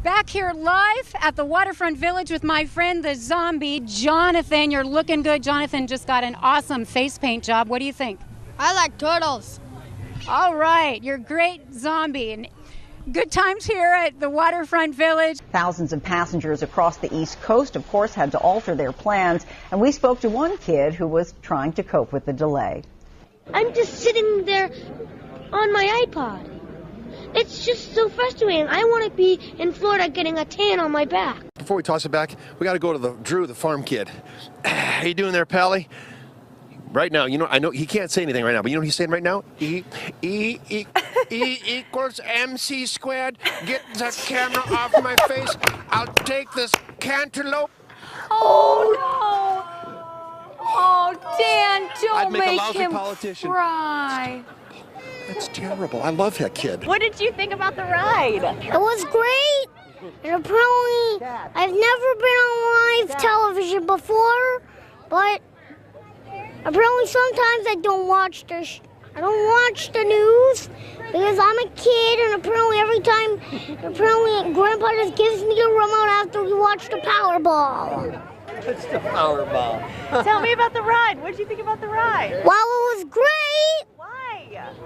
Back here live at the Waterfront Village with my friend the zombie, Jonathan. You're looking good. Jonathan just got an awesome face paint job. What do you think? I like turtles. All right, you're great zombie. And good times here at the Waterfront Village. Thousands of passengers across the East Coast, of course, had to alter their plans. And we spoke to one kid who was trying to cope with the delay. I'm just sitting there on my iPod. It's just so frustrating. I want to be in Florida getting a tan on my back. Before we toss it back, we got to go to Drew, the farm kid. How you doing there, Pally? Right now, you know, I know he can't say anything right now, but you know what he's saying right now? E equals MC squared. Get the camera off my face. I'll take this cantaloupe. Oh, no. Oh, Dan, don't make him politician. cry. That's terrible. I love that kid. What did you think about the ride? It was great. And apparently, I've never been on live television before, but apparently sometimes I don't watch the news because I'm a kid, and apparently Grandpa just gives me a remote after we watch the Powerball. It's the Powerball. Tell me about the ride. What did you think about the ride? Well, it was great. Why?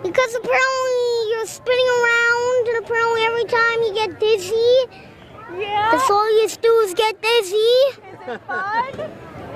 Because apparently you're spinning around, and apparently every time you get dizzy, Yeah. that's all you do is get dizzy. Is it fun?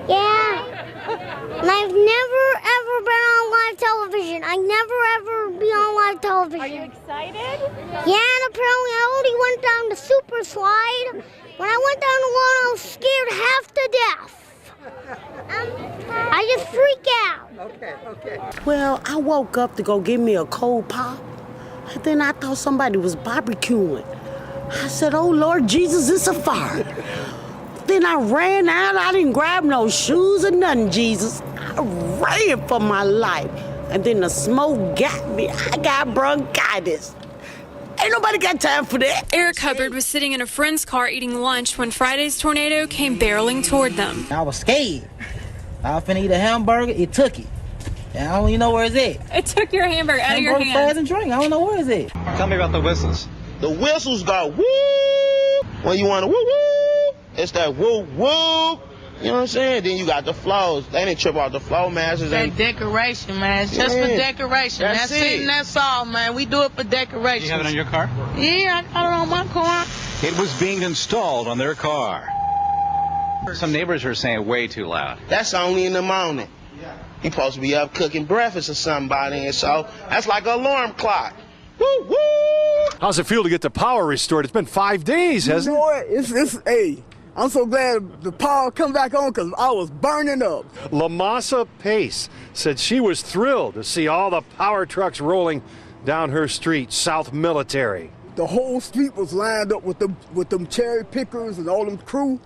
Yeah. And I've never ever been on live television. I never ever be on live television. Are you excited? Yeah, and apparently I already went down the super slide. When I went down the one, I was scared half to death. I just freak out. Okay. Well, I woke up to go get me a cold pop, and then I thought somebody was barbecuing. I said, oh, Lord Jesus, it's a fire. Then I ran out. I didn't grab no shoes or nothing, Jesus. I ran for my life. And then the smoke got me. I got bronchitis. Ain't nobody got time for that. Eric Hubbard was sitting in a friend's car eating lunch when Friday's tornado came barreling toward them. I was scared. I was finna eat a hamburger. It took it. And I don't even know where it's at. It took your hamburger out of your Hamburger, fries, hand. and drink. I don't know where it's at. Tell me about the whistles. The whistles go woo. When you want to woo woo, it's that woo woo. You know what I'm saying? Then you got the flows. They didn't trip off the flow masters. That decoration, man. It's just for decoration. That's it. And that's all, man. We do it for decoration. You have it on your car? Yeah, I got it on my car. It was being installed on their car. Some neighbors are saying way too loud. That's only in the morning. You supposed to be up cooking breakfast or somebody, and so that's like an alarm clock. Woo woo. How's it feel to get the power restored? It's been 5 days, hasn't it? Hey, I'm so glad the power come back on because I was burning up. Lamasa Pace said she was thrilled to see all the power trucks rolling down her street, South Military. The whole street was lined up with them cherry pickers and all them crew.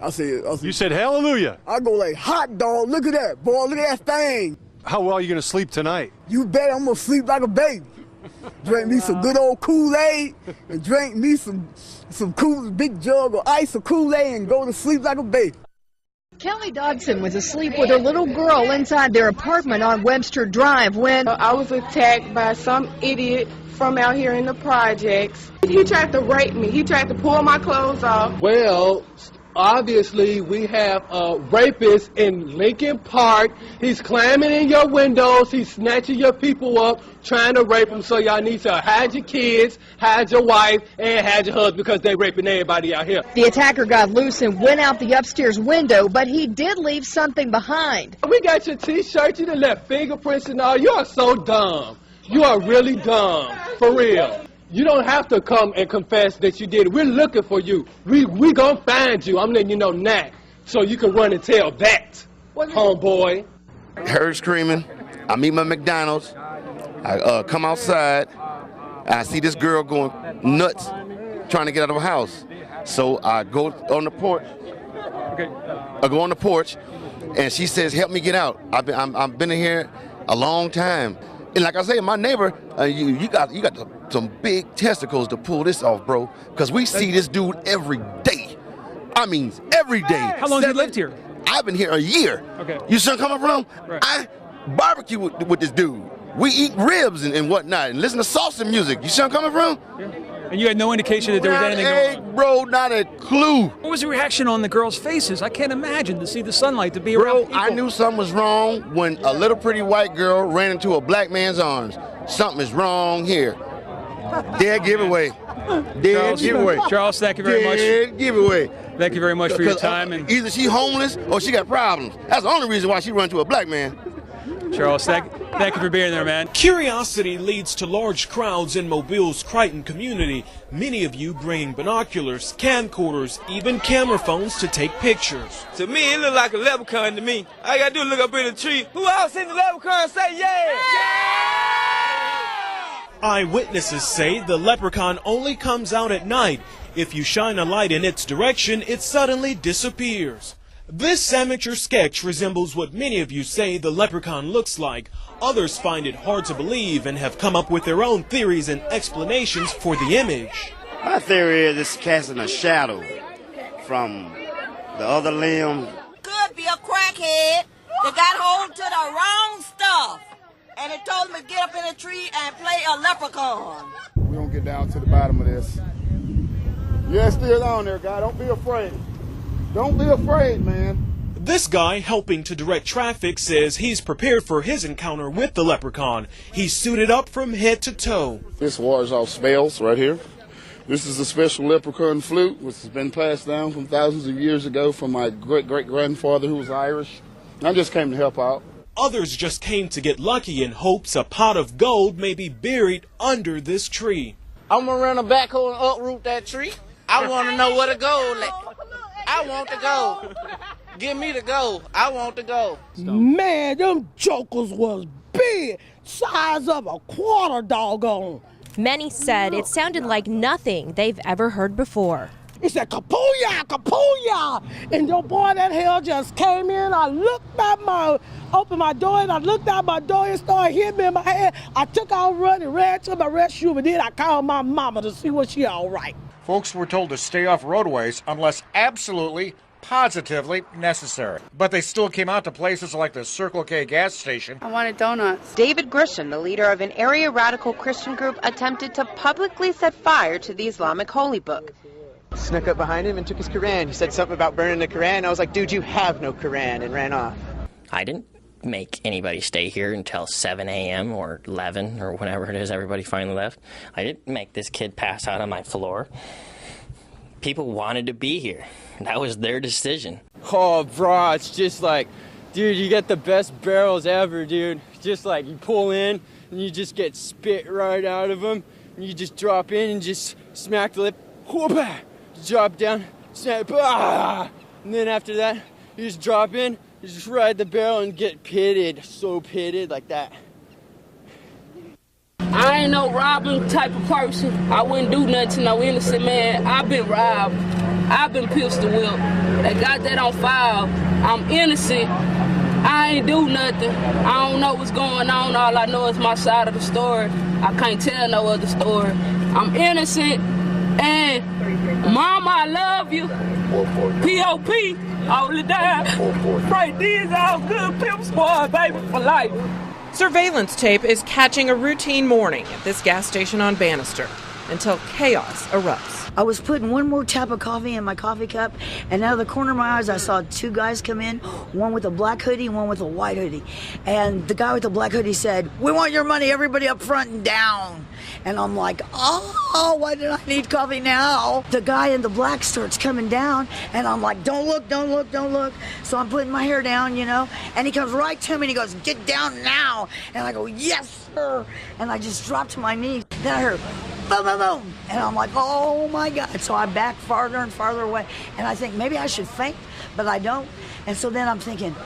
I said, You said hallelujah. I go like, hot dog, look at that, boy, look at that thing. How well are you going to sleep tonight? You bet I'm going to sleep like a baby. Drink me some good old Kool-Aid and drink me some cool big jug of ice or Kool-Aid and go to sleep like a baby. Kelly Dodson was asleep with her little girl inside their apartment on Webster Drive when I was attacked by some idiot from out here in the projects. He tried to rape me. He tried to pull my clothes off. Well, obviously, we have a rapist in Lincoln Park. He's climbing in your windows. He's snatching your people up, trying to rape them. So y'all need to hide your kids, hide your wife, and hide your husband because they raping everybody out here. the attacker got loose and went out the upstairs window, but he did leave something behind. We got your T-shirt. You done left fingerprints and all. You are so dumb. You are really dumb. For real. You don't have to come and confess that you did it. We're looking for you. We gonna find you. I'm letting you know now, so you can run and tell that, homeboy. Heard screaming. I meet my McDonald's. I come outside. I see this girl going nuts, trying to get out of her house. So I go on the porch. I go on the porch, and she says, "Help me get out. I've been in here a long time." And like I say, my neighbor, you got some big testicles to pull this off, bro. Because we see this dude every day. I mean, every day. How long have you lived here? I've been here a year. Okay. You see where I'm coming from? Right. I barbecue with this dude. We eat ribs and whatnot and listen to salsa music. You see where I'm coming from? Yeah. And you had no indication that there was anything going on? Bro, not a clue. What was the reaction on the girls' faces? I can't imagine to see the sunlight, to be around people. I knew something was wrong when a little pretty white girl ran into a black man's arms. Something is wrong here. Dead giveaway. Dead giveaway. Charles, thank you very much. Dead giveaway. Thank you very much for your time. And either she homeless or she got problems. That's the only reason why she run into a black man. Charles, thank you for being there, man. Curiosity leads to large crowds in Mobile's Crichton community. Many of you bringing binoculars, camcorders, even camera phones to take pictures. To me, it looked like a leprechaun to me. All I gotta do is look up in the tree. Who else seen the leprechaun say yeah? Eyewitnesses say the leprechaun only comes out at night. If you shine a light in its direction, it suddenly disappears. This amateur sketch resembles what many of you say the leprechaun looks like. Others find it hard to believe and have come up with their own theories and explanations for the image. My theory is it's casting a shadow from the other limb. Could be a crackhead that got hold to the wrong stuff. And it told him to get up in a tree and play a leprechaun. We're going to get down to the bottom of this. Yeah, it's still on there, guy. Don't be afraid. Don't be afraid, man. This guy helping to direct traffic says he's prepared for his encounter with the leprechaun. He's suited up from head to toe. This wars off spells right here. This is a special leprechaun flute, which has been passed down from thousands of years ago from my great-great-grandfather who was Irish. I just came to help out. Others just came to get lucky in hopes a pot of gold may be buried under this tree. I'm going to run a backhoe and uproot that tree. I want to know where the gold is. I want the gold. Give me the gold. I want the gold. Man, them jokers was big. Size of a quarter doggone. Many said it sounded like nothing they've ever heard before. It said, kapooyah, kapooyah. And the boy that hell just came in. I opened my door and I looked out my door and started hitting me in my head. I took out running, ran to my restroom, and then I called my mama to see was she all right. Folks were told to stay off roadways unless absolutely, positively necessary. But they still came out to places like the Circle K gas station. I wanted donuts. David Grisham, the leader of an area radical Christian group, attempted to publicly set fire to the Islamic holy book. Snuck up behind him and took his Quran. He said something about burning the Quran. I was like, dude, you have no Quran, and ran off. I didn't make anybody stay here until 7 a.m. or 11 or whenever it is everybody finally left. I didn't make this kid pass out on my floor. People wanted to be here. That was their decision. Oh, bro, it's just like, dude, you get the best barrels ever, dude. Just like you pull in and you just get spit right out of them. And you just drop in and just smack the lip. Whoop-ah! Drop down, snap, and then after that, you just drop in, you just ride the barrel and get pitted, so pitted like that. I ain't no robbing type of person. I wouldn't do nothing to no innocent man. I've been robbed. I've been pistol whipped. They got that on file. I'm innocent. I ain't do nothing. I don't know what's going on. All I know is my side of the story. I can't tell no other story. I'm innocent. And Mama, I love you. P.O.P. all the time. Right, these all good pimp squad, baby, for life. Surveillance tape is catching a routine morning at this gas station on Bannister until chaos erupts. I was putting one more tap of coffee in my coffee cup, and out of the corner of my eyes, I saw two guys come in, one with a black hoodie, one with a white hoodie. And the guy with the black hoodie said, "We want your money, everybody up front and down." And I'm like, oh, why did I need coffee now? The guy in the black starts coming down, and I'm like, don't look, don't look, don't look. So I'm putting my hair down, you know, and he comes right to me and he goes, "Get down now." And I go, "Yes, sir." And I just dropped to my knees. Then I heard, boom, boom, boom. And I'm like, oh my God. So I back farther and farther away. And I think maybe I should faint, but I don't. And so then I'm thinking,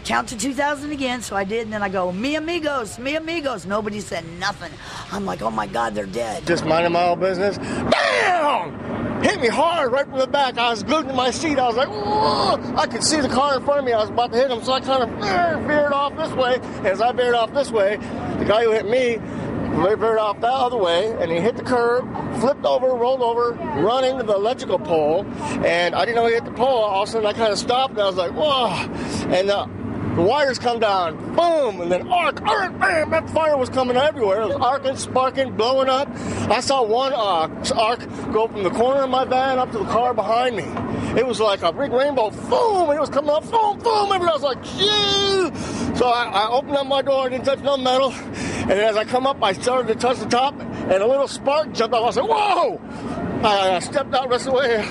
count to 2,000 again. So I did. And then I go, mi amigos, mi amigos. Nobody said nothing. I'm like, oh my God, they're dead. Just minding my own business. Bam! Hit me hard right from the back. I was glued to my seat. I was like, whoa! I could see the car in front of me. I was about to hit him. So I kind of veered off this way. As I veered off this way, the guy who hit me veered off that other way, and he hit the curb, flipped over, rolled over, run into the electrical pole, and I didn't know he hit the pole. All of a sudden, I kind of stopped, and I was like, whoa, and the wires come down, boom, and then arc, bam, that fire was coming everywhere. It was arcing, sparking, blowing up. I saw one arc go from the corner of my van up to the car behind me. It was like a big rainbow, boom, and it was coming up, boom, boom, and I was like, shoo! So I opened up my door, I didn't touch no metal, and as I come up, I started to touch the top, and a little spark jumped out. I was like, whoa! I stepped out the rest of the way.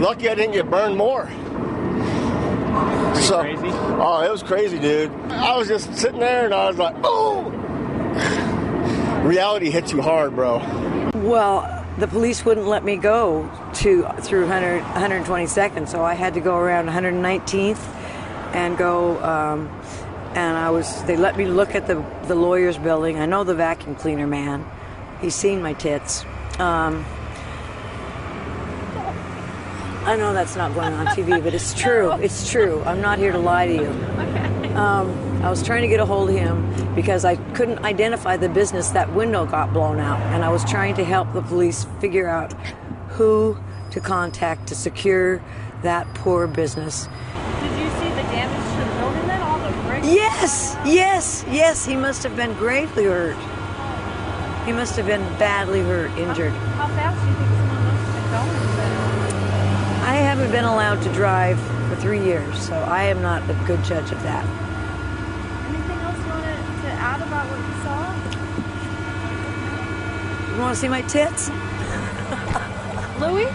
Lucky I didn't get burned more. So, crazy? Oh, it was crazy, dude. I was just sitting there and I was like, oh! Reality hits you hard, bro. Well, the police wouldn't let me go through 122nd, so I had to go around 119th and go, they let me look at the lawyer's building. I know the vacuum cleaner man. He's seen my tits. I know that's not going on TV, but it's true. It's true. I'm not here to lie to you. I was trying to get a hold of him because I couldn't identify the business. That window got blown out, and I was trying to help the police figure out who to contact to secure that poor business. Did you see the damage to the building then? All the bricks? Yes. He must have been gravely hurt. He must have been badly hurt, injured. How fast do you think someone must have been going? I haven't been allowed to drive for 3 years, so I am not a good judge of that. Anything else you wanted to add about what you saw? You want to see my tits? Louis?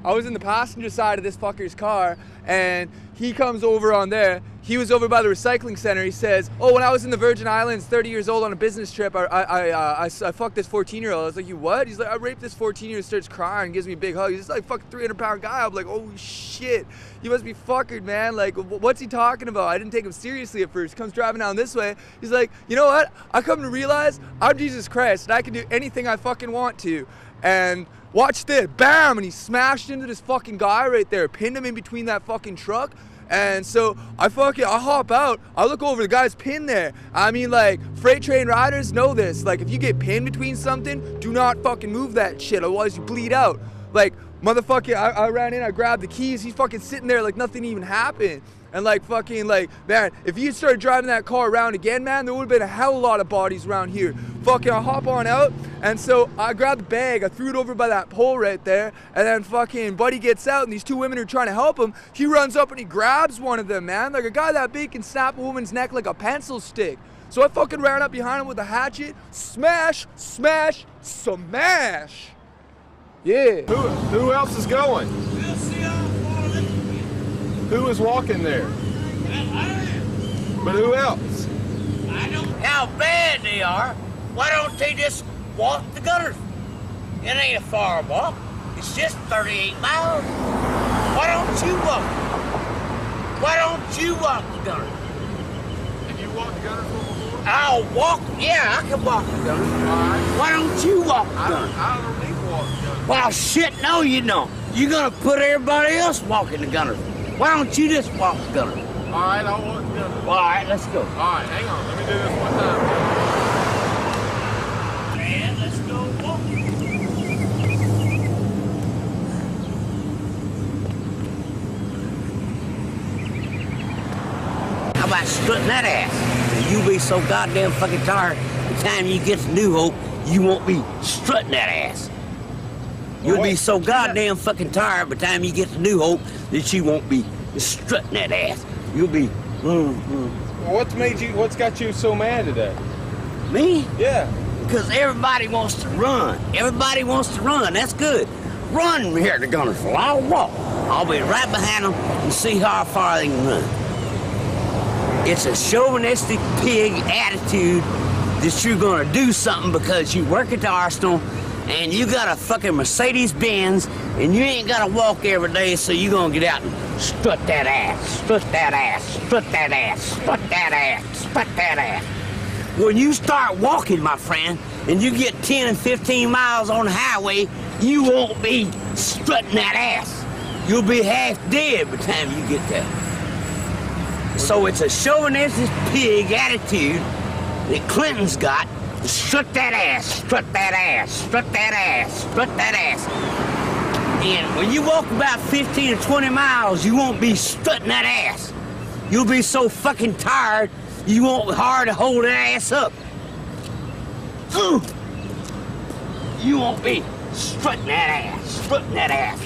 I was in the passenger side of this fucker's car, and he comes over on there. He was over by the recycling center. He says, oh, when I was in the Virgin Islands, 30 years old on a business trip, I fucked this 14-year-old. I was like, you what? He's like, I raped this 14-year-old, starts crying, gives me a big hug. He's just like fucking 300-pound guy. I'm like, oh shit, you must be fuckered, man. Like, what's he talking about? I didn't take him seriously at first. Comes driving down this way. He's like, you know what? I come to realize I'm Jesus Christ, and I can do anything I fucking want to. And watch this, bam, and he smashed into this fucking guy right there, pinned him in between that fucking truck. And so I hop out, I look over, the guy's pinned there. I mean, like, freight train riders know this. Like, if you get pinned between something, do not fucking move that shit, otherwise you bleed out. Like, motherfucker, I ran in, I grabbed the keys, he's fucking sitting there like nothing even happened. And like fucking like, man, if you started driving that car around again, man, there would have been a hell of a lot of bodies around here. Fucking, I hop on out, and so I grabbed the bag, I threw it over by that pole right there, and then fucking Buddy gets out, and these two women are trying to help him. He runs up and he grabs one of them, man. Like a guy that big can snap a woman's neck like a pencil stick. So I fucking ran up behind him with a hatchet, smash, smash, smash. Yeah. Who else is going? Who is walking there? But who else? I know how bad they are. Why don't they just walk the gutters? It ain't a far walk. It's just 38 miles. Why don't you walk? Why don't you walk the gutters? Have you walked the gutters before? I'll walk. Yeah, I can walk the gutters. Right. Why don't you walk the gutters? I don't need to walk the gutters. Well, shit, no, you don't. You're gonna put everybody else walking the gutters. Why don't you just walk the gutters? All right, I'll walk the gutters. All right, let's go. All right, hang on. Let me do this one time. Man, let's go walking. How about strutting that ass? You'll be so goddamn fucking tired, the time you get to New Hope, you won't be strutting that ass. You'll be so goddamn fucking tired by the time you get to New Hope that you won't be strutting that ass. You'll be. What's got you so mad today? Me? Yeah. Because everybody wants to run. Everybody wants to run. That's good. Run here to Guntersville. I'll walk. I'll be right behind them and see how far they can run. It's a chauvinistic pig attitude that you're gonna do something because you work at the Arsenal and you got a fucking Mercedes-Benz, and you ain't gotta walk every day, so you gonna get out and strut that ass, strut that ass, strut that ass, strut that ass, strut that ass. When you start walking, my friend, and you get 10 and 15 miles on the highway, you won't be strutting that ass. You'll be half dead by the time you get there. So it's a chauvinistic pig attitude that Clinton's got. Strut that ass, strut that ass, strut that ass, strut that ass. And when you walk about 15 or 20 miles, you won't be strutting that ass. You'll be so fucking tired, you won't be hard to hold an ass up. You won't be strutting that ass.